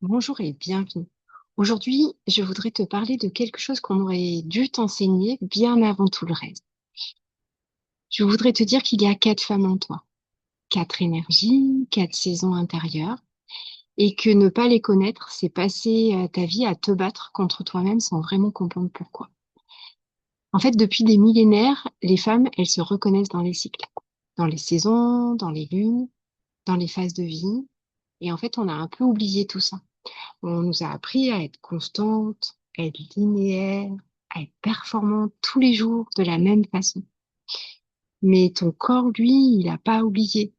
Bonjour et bienvenue. Aujourd'hui, je voudrais te parler de quelque chose qu'on aurait dû t'enseigner bien avant tout le reste. Je voudrais te dire qu'il y a quatre femmes en toi, quatre énergies, quatre saisons intérieures, et que ne pas les connaître, c'est passer ta vie à te battre contre toi-même sans vraiment comprendre pourquoi. En fait, depuis des millénaires, les femmes, elles se reconnaissent dans les cycles, dans les saisons, dans les lunes, dans les phases de vie, et en fait, on a un peu oublié tout ça. On nous a appris à être constante, à être linéaire, à être performante tous les jours de la même façon. Mais ton corps, lui, il n'a pas oublié.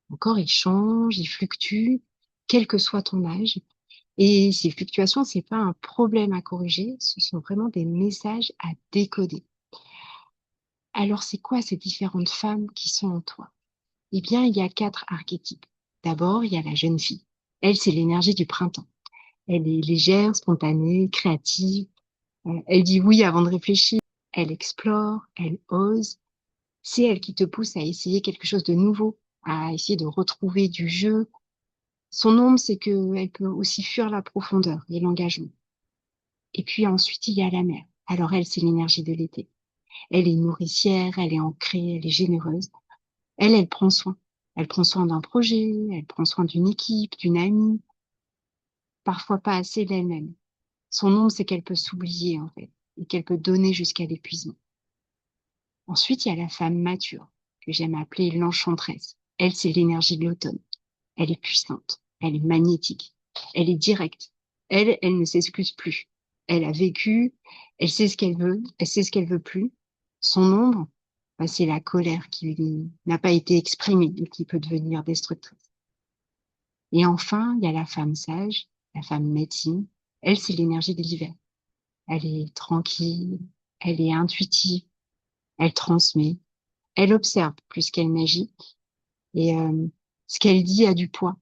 Ton corps, il change, il fluctue, quel que soit ton âge. Et ces fluctuations, c'est pas un problème à corriger, ce sont vraiment des messages à décoder. Alors, c'est quoi ces différentes femmes qui sont en toi? Eh bien, il y a quatre archétypes. D'abord, il y a la jeune fille. Elle, c'est l'énergie du printemps. Elle est légère, spontanée, créative. Elle dit oui avant de réfléchir. Elle explore, elle ose. C'est elle qui te pousse à essayer quelque chose de nouveau, à essayer de retrouver du jeu. Son ombre, c'est qu'elle peut aussi fuir la profondeur et l'engagement. Et puis ensuite, il y a la mer. Alors elle, c'est l'énergie de l'été. Elle est nourricière, elle est ancrée, elle est généreuse. Elle prend soin. Elle prend soin d'un projet, elle prend soin d'une équipe, d'une amie, parfois pas assez d'elle-même. Son ombre, c'est qu'elle peut s'oublier, en fait, et qu'elle peut donner jusqu'à l'épuisement. Ensuite, il y a la femme mature, que j'aime appeler l'enchanteresse. Elle, c'est l'énergie de l'automne. Elle est puissante, elle est magnétique, elle est directe. Elle ne s'excuse plus. Elle a vécu, elle sait ce qu'elle veut, elle sait ce qu'elle veut plus. Son ombre, bah, c'est la colère qui n'a pas été exprimée et qui peut devenir destructrice. Et enfin, il y a la femme sage, la femme médecine. Elle, c'est l'énergie de l'hiver. Elle est tranquille, elle est intuitive, elle transmet, elle observe plus qu'elle n'agit. Et ce qu'elle dit a du poids.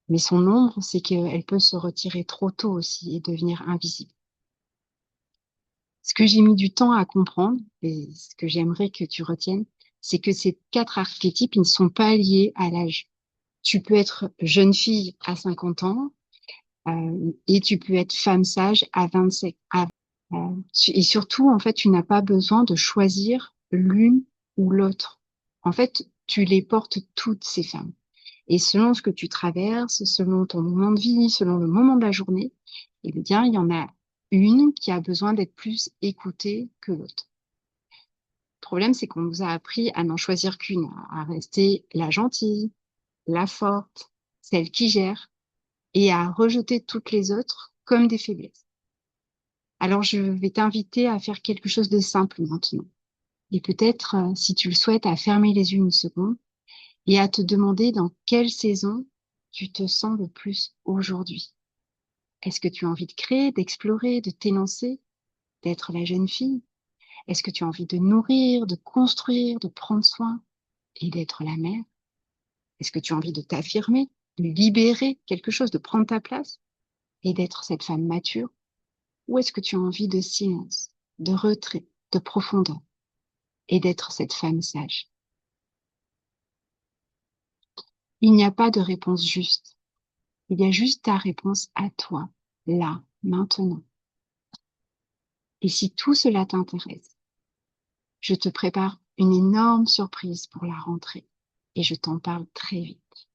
Mais son ombre, c'est qu'elle peut se retirer trop tôt aussi et devenir invisible. Ce que j'ai mis du temps à comprendre, et ce que j'aimerais que tu retiennes, c'est que ces quatre archétypes, ils ne sont pas liés à l'âge. Tu peux être jeune fille à 50 ans et tu peux être femme sage à 27. Et surtout, en fait, tu n'as pas besoin de choisir l'une ou l'autre. En fait, tu les portes toutes, ces femmes. Et selon ce que tu traverses, selon ton moment de vie, selon le moment de la journée, eh bien, il y en a une qui a besoin d'être plus écoutée que l'autre. Le problème, c'est qu'on nous a appris à n'en choisir qu'une, à rester la gentille, la forte, celle qui gère, et à rejeter toutes les autres comme des faiblesses. Alors, je vais t'inviter à faire quelque chose de simple maintenant. Et peut-être, si tu le souhaites, à fermer les yeux une seconde et à te demander dans quelle saison tu te sens le plus aujourd'hui. Est-ce que tu as envie de créer, d'explorer, de t'élancer, d'être la jeune fille? Est-ce que tu as envie de nourrir, de construire, de prendre soin et d'être la mère? Est-ce que tu as envie de t'affirmer, de libérer quelque chose, de prendre ta place et d'être cette femme mature? Ou est-ce que tu as envie de silence, de retrait, de profondeur et d'être cette femme sage? Il n'y a pas de réponse juste. Il y a juste ta réponse à toi, là, maintenant. Et si tout cela t'intéresse, je te prépare une énorme surprise pour la rentrée et je t'en parle très vite.